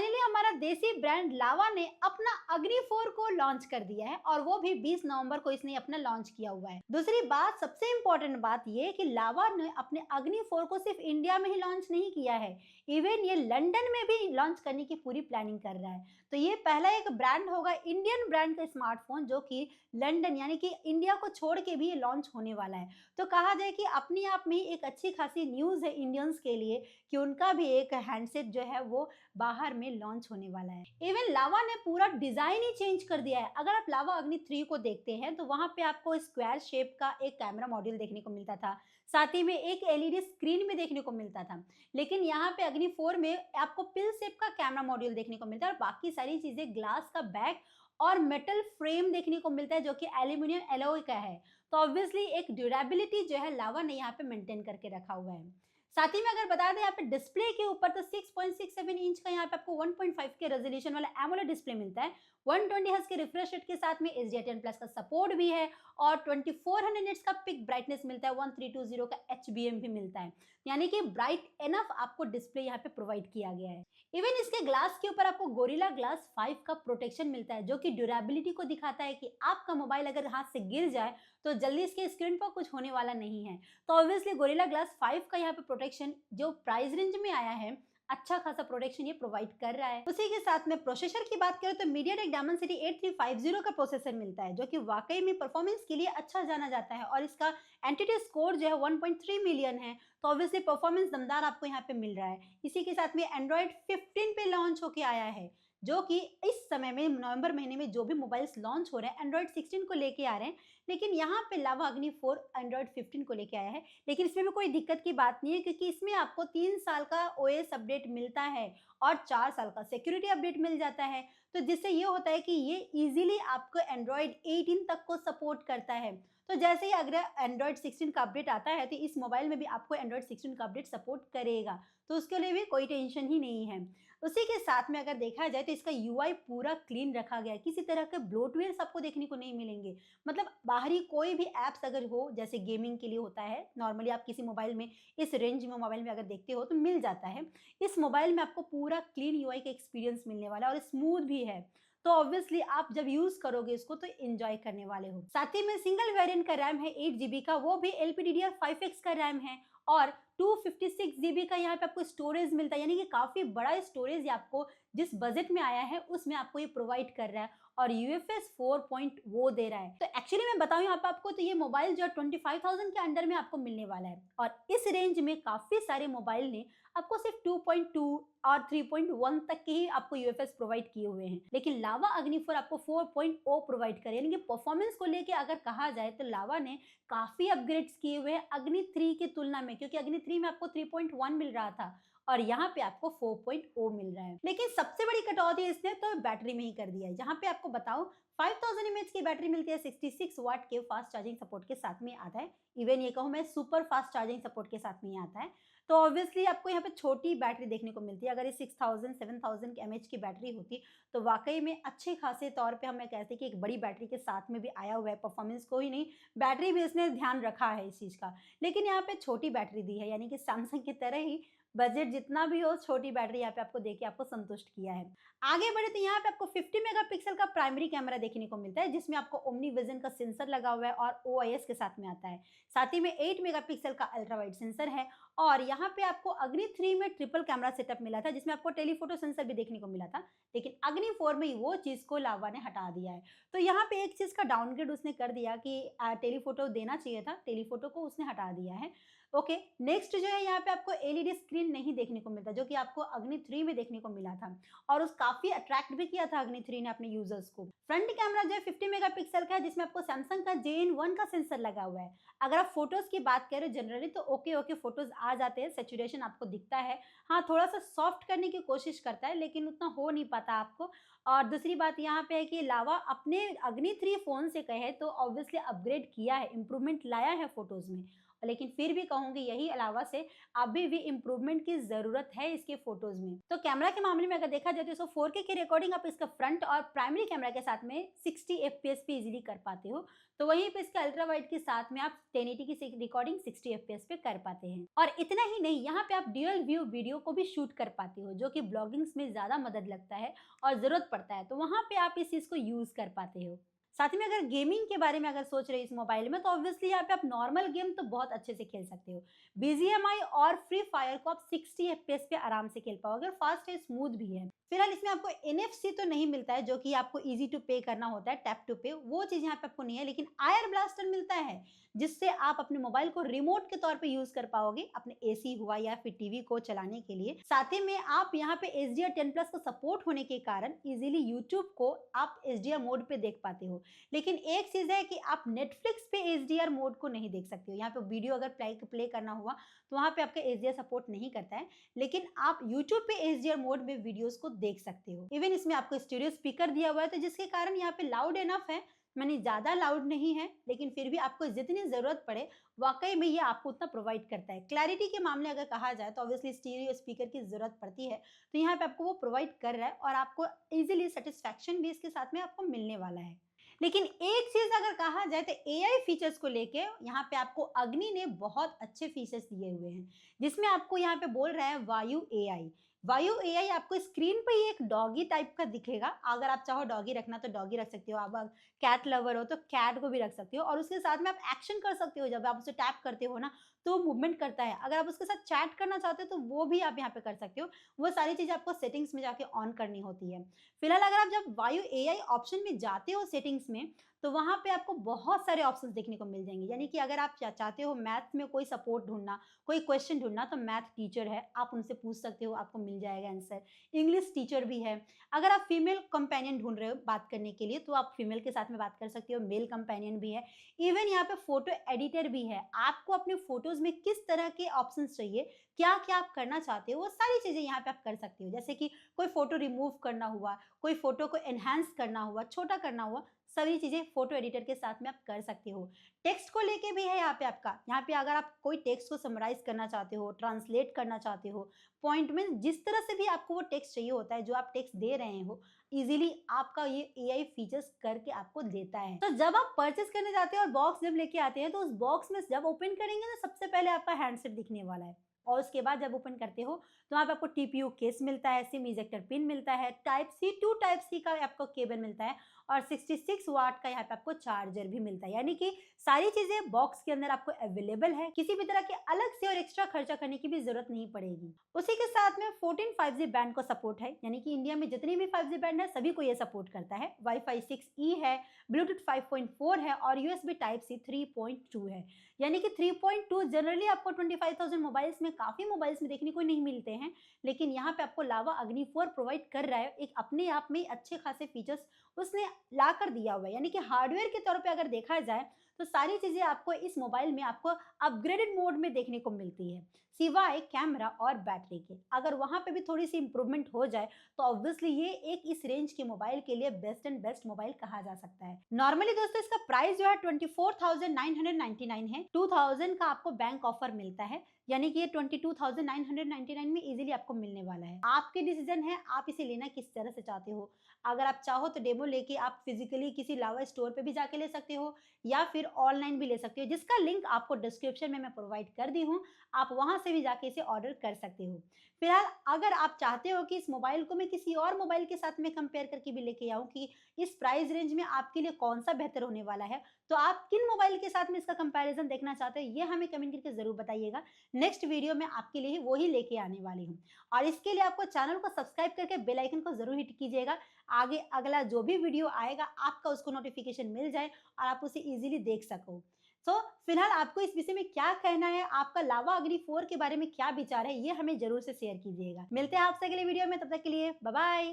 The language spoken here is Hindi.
फाइनली हमारा देसी ब्रांड लावा ने अपना अग्नि 4 को लॉन्च कर दिया है और वो भी 20 नवंबर को इसने अपना लॉन्च किया हुआ है। दूसरी बात, सबसे इंपॉर्टेंट बात ये कि लावा ने अपने अग्नि 4 को सिर्फ इंडिया में ही लॉन्च नहीं किया है, इवन ये लंदन में भी लॉन्च करने की पूरी प्लानिंग कर रहा है। तो ये पहला एक ब्रांड होगा इंडियन ब्रांड का स्मार्टफोन जो कि लंदन यानी कि इंडिया को छोड़ के भी लॉन्च होने वाला है। तो कहा जाए कि अपने आप में ही एक अच्छी खासी न्यूज़ है इंडियंस के लिए कि उनका भी एक हैंडसेट जो है वो बाहर में लॉन्च होने वाला है। इवन लावा ने पूरा डिजाइन ही चेंज कर दिया है। अगर आप लावा अग्नि 3 को देखते हैं तो वहां पे आपको स्क्वायर शेप का एक कैमरा मॉड्यूल देखने को मिलता था, साथ ही में एक एलईडी स्क्रीन भी देखने को मिलता था। लेकिन यहाँ पे अग्नि 4 में आपको पिल शेप का कैमरा मॉड्यूल देखने को मिलता है और बाकी सारी चीजें ग्लास का बैक और मेटल फ्रेम देखने को मिलता है जो कि एल्यूमिनियम एलॉय का है। तो ऑब्वियसली एक ड्यूरेबिलिटी जो है लावा ने यहाँ पे मेंटेन करके रखा हुआ है। साथ ही में अगर बता दें यहाँ पे डिस्प्ले के ऊपर तो 6.67 इंच का यहाँ पे आपको 1.5 के रेजोल्यूशन वाला एमोलेड डिस्प्ले मिलता है। 120 हर्ट्ज के रिफ्रेश रेट के साथ में HDR10+ का सपोर्ट भी है और 2400 निट्स का पिक ब्राइटनेस मिलता है, 1320 का HBM भी मिलता है, यानी कि ब्राइट एनफ आपको डिस्प्ले यहाँ पे प्रोवाइड किया गया है। इवन इसके ग्लास के ऊपर आपको गोरिल्ला ग्लास 5 का प्रोटेक्शन मिलता है जो कि ड्यूरेबिलिटी को दिखाता है कि आपका मोबाइल अगर हाथ से गिर जाए तो जल्दी इसके स्क्रीन पर कुछ होने वाला नहीं है। तो ऑब्वियसली गोरिल्ला ग्लास 5 का यहाँ पे प्रोटेक्शन जो प्राइस रेंज में आया है, अच्छा खासा प्रोटेक्शन ये प्रोवाइड कर रहा है। उसी के साथ में प्रोसेसर की बात करें तो MediaTek Dimensity 8350 का प्रोसेसर मिलता है जो कि वाकई में परफॉर्मेंस के लिए अच्छा जाना जाता है और इसका एंटिटी स्कोर जो है 1.3 मिलियन है। तो ऑब्वियसली परफॉर्मेंस दमदार आपको यहाँ पे मिल रहा है। इसी के साथ में एंड्रॉइड 15 पे लॉन्च होके आया है जो कि इस समय में नवंबर महीने में जो भी मोबाइल्स लॉन्च हो रहे हैं एंड्रॉइड 16 को लेके आ रहे हैं, लेकिन यहाँ पे लावा अग्नि 4 एंड्रॉइड 15 को लेके आया है। लेकिन इसमें भी कोई दिक्कत की बात नहीं है क्योंकि इसमें आपको 3 साल का OS अपडेट मिलता है और 4 साल का सिक्योरिटी अपडेट मिल जाता है। तो जिससे ये होता है कि ये इजीली आपको एंड्रॉइड 18 तक को सपोर्ट करता है। तो जैसे ही अगर एंड्रॉइड 16 का अपडेट आता है तो इस मोबाइल में भी आपको एंड्रॉइड 16 का अपडेट सपोर्ट करेगा, तो उसके लिए भी कोई टेंशन ही नहीं है। उसी के साथ में अगर देखा जाए तो इसका UI पूरा क्लीन रखा गया है, किसी तरह के ब्लोटवेयर आपको देखने को नहीं मिलेंगे। मतलब बाहरी कोई भी ऐप्स अगर हो, जैसे गेमिंग के लिए होता है नॉर्मली आप किसी मोबाइल में इस रेंज में मोबाइल में अगर देखते हो तो मिल जाता है, इस मोबाइल में आपको पूरा क्लीन UI का एक्सपीरियंस मिलने वाला है और स्मूथ भी है। तो ऑब्वियसली आप जब यूज करोगे इसको तो एंजॉय करने वाले हो। साथ ही में सिंगल वेरिएंट का रैम है 8 GB का, वो भी LPDDR5X का रैम है और 256 GB का यहाँ पे आपको स्टोरेज मिलता है, यानी कि काफी बड़ा स्टोरेज आपको जिस बजट में आया है उसमें आपको ये प्रोवाइड कर रहा है और UFS 4 वो दे रहा है। तो एक्चुअली मैं बताऊं यहाँ पे आपको तो ये मोबाइल जो 25,000 के अंडर में आपको मिलने वाला है और इस रेंज में काफी सारे मोबाइल ने आपको सिर्फ 2.2 और 3.1 तक के ही आपको UFS प्रोवाइड किए हुए हैं, लेकिन लावा अग्नि 4 आपको 4.0 प्रोवाइड करे, यानी कि परफॉर्मेंस को लेके अगर कहा जाए तो लावा ने काफी अपग्रेड्स किए हुए हैं अग्नि 3 की तुलना में, क्योंकि अग्नि 3 में आपको 3.1 मिल रहा था और यहाँ पे आपको 4.0 मिल रहा है। लेकिन सबसे बड़ी कटौती इसने तो बैटरी में ही कर दिया है, जहाँ पे आपको बताऊं 5000 mAh की बैटरी मिलती है, 66 वाट के फास्ट चार्जिंग सपोर्ट के साथ में आता है। इवन ये कहूँ मैं सुपर फास्ट चार्जिंग सपोर्ट के साथ में आता है। तो ऑब्वियसली आपको यहाँ पे छोटी बैटरी देखने को मिलती है। अगर ये 6000 7000 mAh की बैटरी होती तो वाकई में अच्छे खासे तौर पे हमें कहते कि एक बड़ी बैटरी के साथ में भी आया हुआ है, परफॉर्मेंस को ही नहीं बैटरी भी इसने ध्यान रखा है इस चीज का। लेकिन यहाँ पे छोटी बैटरी दी है, यानी कि सैमसंग की तरह ही बजट जितना भी हो छोटी बैटरी यहाँ पे आपको देके आपको संतुष्ट किया है। आगे बढ़े तो यहाँ पे आपको 50 मेगापिक्सल का प्राइमरी कैमरा देखने को मिलता है जिसमें आपको ओमनी विजन का सेंसर लगा हुआ है और OIS के साथ में आता है। साथ ही में 8 मेगापिक्सल का अल्ट्रा वाइड सेंसर है और यहाँ पे आपको अग्नि 3 में ट्रिपल कैमरा सेटअप मिला था जिसमें आपको टेलीफोटो सेंसर भी देखने को मिला था, लेकिन अग्नि 4 में वो चीज को लावा ने हटा दिया है। तो यहाँ पे एक चीज का डाउनग्रेड उसने कर दिया कि टेलीफोटो देना चाहिए था, टेलीफोटो को उसने हटा दिया है। ओके, नेक्स्ट जो है यहाँ पे आपको एलईडी स्क्रीन नहीं देखने को मिलता जो कि आपको अग्नि 3 में देखने को मिला था और उस काफी अट्रैक्ट भी किया था अग्नि 3 ने अपने यूजर्स को। फ्रंट कैमरा जो है 50 मेगापिक्सल का है जिसमें आपको सैमसंग का JN1 का सेंसर लगा हुआ है। अगर आप फोटोज की बात करें जनरली तो ओके फोटोज आ जाते हैं, सैचुरेशन आपको दिखता है, हाँ थोड़ा सा सॉफ्ट करने की कोशिश करता है लेकिन उतना हो नहीं पाता आपको। और दूसरी बात यहाँ पे है कि लावा अपने अग्नि 3 फोन से कहे तो ऑब्वियसली अपग्रेड किया है, इंप्रूवमेंट लाया है फोटोज में लेकिन फिर भी कहूंगी यही अलावा से अभी भी इम्प्रूवमेंट की जरूरत है इसके फोटोज में। तो कैमरा के मामले में अगर देखा जाए तो 4K की रिकॉर्डिंग आप इसका फ्रंट और प्राइमरी कैमरा के साथ में 60 FPS पे इजीली कर पाते हो। तो वहीं पे इसके अल्ट्रा वाइड के साथ में आप 1080 की रिकॉर्डिंग 60 FPS पे कर पाते हैं। और इतना ही नहीं, यहाँ पे आप ड्यूअल व्यू वीडियो को भी शूट कर पाते हो, जो कि ब्लॉगिंग्स में ज्यादा मदद लगता है और जरूरत पड़ता है, तो वहां पे आप इस चीज को यूज कर पाते हो। साथ ही में अगर गेमिंग के बारे में अगर सोच रहे हो इस मोबाइल में, तो ऑब्वियसली यहाँ पे आप नॉर्मल गेम तो बहुत अच्छे से खेल सकते हो। BGMI और फ्री फायर को आप 60 FPS पे आराम से खेल पाओगे, फास्ट है, स्मूथ भी है। फिलहाल इसमें आपको NFC तो नहीं मिलता है, जो कि आपको इजी टू पे करना होता है, टैप टू पे, वो चीज यहाँ पे आपको नहीं है। लेकिन आयर ब्लास्टर मिलता है, जिससे आप अपने मोबाइल को रिमोट के तौर पे यूज कर पाओगे, अपने AC हुआ या फिर टीवी को चलाने के लिए। साथ ही में आप यहाँ पे HDR10+ का सपोर्ट होने के कारण इजीली यूट्यूब को आप HDR मोड पे देख पाते हो। लेकिन एक चीज है कि आप नेटफ्लिक्स पे HDR मोड को नहीं देख सकते हो। यहाँ पे वीडियो अगर प्ले करना हुआ तो वहां पे आपका HDR सपोर्ट नहीं करता है, लेकिन आप YouTube पे HDR मोड में वीडियोस को देख सकते हो। इवन इसमें आपको स्टीरियो स्पीकर दिया हुआ है, तो जिसके कारण यहाँ पे लाउड इनफ है, मानी ज्यादा लाउड नहीं है, लेकिन फिर भी आपको जितनी जरूरत पड़े वाकई में ये आपको उतना प्रोवाइड करता है। क्लैरिटी के मामले अगर कहा जाए तो ऑब्वियसली स्टीरियो स्पीकर की जरूरत पड़ती है, तो यहाँ पे आपको वो प्रोवाइड कर रहा है और आपको इजीली सेटिस्फैक्शन भी इसके साथ में आपको मिलने वाला है। लेकिन एक चीज अगर कहा जाए तो AI फीचर्स को लेके यहाँ पे आपको अग्नि ने बहुत अच्छे फीचर्स दिए हुए हैं, जिसमें आपको यहाँ पे बोल रहा है वायु AI। वायु AI आपको स्क्रीन पे ही एक डॉगी टाइप का दिखेगा। अगर आप चाहो डॉगी रखना तो डॉगी रख सकते हो, आप कैट लवर हो तो कैट को भी रख सकते हो, और उसके साथ में आप एक्शन कर सकते हो। जब आप उसे टैप करते हो ना तो मूवमेंट करता है। अगर आप उसके साथ चैट करना चाहते हो तो वो भी आप यहाँ पे कर सकते हो। वो सारी चीजें आपको सेटिंग्स में जाके ऑन करनी होती है। फिलहाल अगर आप जब वायु AI ऑप्शन में जाते हो सेटिंग्स में, तो वहां पे आपको बहुत सारे ऑप्शंस देखने को मिल जाएंगे। यानी कि अगर आप चाहते हो मैथ में कोई सपोर्ट ढूंढना, कोई क्वेश्चन ढूंढना, तो मैथ टीचर है, आप उनसे पूछ सकते हो, आपको मिल जाएगा आंसर। इंग्लिश टीचर भी है। अगर आप फीमेल कंपेनियन ढूंढ रहे हो बात करने के लिए, तो आप फीमेल के साथ में बात कर सकते हो। मेल कंपेनियन भी है। इवन यहाँ पे फोटो एडिटर भी है। आपको अपने फोटोज में किस तरह के ऑप्शन चाहिए, क्या क्या आप करना चाहते हो, वो सारी चीजें यहाँ पे आप कर सकते हो। जैसे कि कोई फोटो रिमूव करना हुआ, कोई फोटो को एनहांस करना हुआ, छोटा करना हुआ, सभी चीजें फोटो एडिटर के साथ में आप कर सकते हो। टेक्स्ट को लेके भी है यहाँ पे आपका। यहाँ पे अगर आप कोई टेक्स्ट को समराइज करना चाहते हो, ट्रांसलेट करना चाहते हो, पॉइंट में जिस तरह से भी आपको वो टेक्स्ट चाहिए होता है, जो आप टेक्स्ट दे रहे हो, इजीली आपका ये AI फीचर्स करके आपको देता है। तो जब आप परचेस करने जाते हैं और बॉक्स जब लेके आते हैं, तो उस बॉक्स में जब ओपन करेंगे तो सबसे पहले आपका हैंडसेट दिखने वाला है, और उसके बाद जब ओपन करते हो तो वहाँ पे आपको TPU केस मिलता है, सिम इजेक्टर पिन मिलता है, टाइप सी का आपको केबल मिलता है, और 66 वाट का यहाँ पे आपको चार्जर भी मिलता है। यानी कि सारी चीजें बॉक्स के अंदर आपको अवेलेबल है, किसी भी तरह के अलग से और एक्स्ट्रा खर्चा करने की भी जरूरत नहीं पड़ेगी। उसी के साथ में 14 5G बैंड को सपोर्ट है, यानी कि इंडिया में जितनी भी 5G बैंड है सभी को ये सपोर्ट करता है। वाईफाई 6E है, ब्लूटूथ 5.4 है, और USB टाइप C 3.2 है। यानी कि 3.2 जनरली आपको 25,000 मोबाइल्स में, काफी मोबाइल्स में देखने को नहीं मिलते हैं, लेकिन यहाँ पे आपको लावा अग्नि 4 प्रोवाइड कर रहा है। एक अपने आप में अच्छे खासे फीचर्स उसने ला कर दिया हुआ है। यानी कि हार्डवेयर के तौर पे अगर देखा जाए तो सारी चीजें आपको इस मोबाइल में आपको अपग्रेडेड मोड में देखने को मिलती है, सिवाय कैमरा और बैटरी के। अगर वहां पे भी थोड़ी सी इंप्रूवमेंट हो जाए तो ऑब्वियसली ये एक इस रेंज के मोबाइल के लिए बेस्ट एंड बेस्ट मोबाइल कहा जा सकता है। नॉर्मली दोस्तों इसका प्राइस जो है 24,999 है। 2,000 का आपको बैंक ऑफर मिलता है, यानी कि ये 22,999 में इजीली आपको मिलने वाला है। आपके डिसीजन है आप इसे लेना किस तरह से चाहते हो। अगर आप चाहो तो डेमो लेके आप फिजिकली किसी लावा स्टोर पे भी जाके ले सकते हो, या फिर ऑनलाइन भी ले सकते हो, जिसका लिंक आपको डिस्क्रिप्शन में मैं प्रोवाइड कर दी हूँ। आप वहां से भी जाके इसे ऑर्डर कर सकते हो। फिलहाल अगर आप चाहते हो कि इस मोबाइल को मैं किसी और मोबाइल के साथ में कंपेयर करके भी लेके आऊं कि इस प्राइस रेंज में आपके लिए कौन सा बेहतर होने वाला है, तो आप किन मोबाइल के साथ में इसका कंपैरिजन देखना चाहते हैं, ये हमें कमेंट करके जरूर बताइएगा। नेक्स्ट वीडियो में आपके लिए वो ही लेके आने वाली हूँ, और इसके लिए आपको चैनल को सब्सक्राइब करके बेल आइकन को जरूर हिट कीजिएगा। आगे अगला जो भी वीडियो आएगा आपका उसको नोटिफिकेशन मिल जाए और आप उसे इजीली देख सको। तो फिलहाल आपको इस विषय में क्या कहना है, आपका लावा अग्नि 4 के बारे में क्या विचार है, ये हमें जरूर से शेयर कीजिएगा। मिलते हैं आपसे अगले वीडियो में, तब तक के लिए बाय बाय।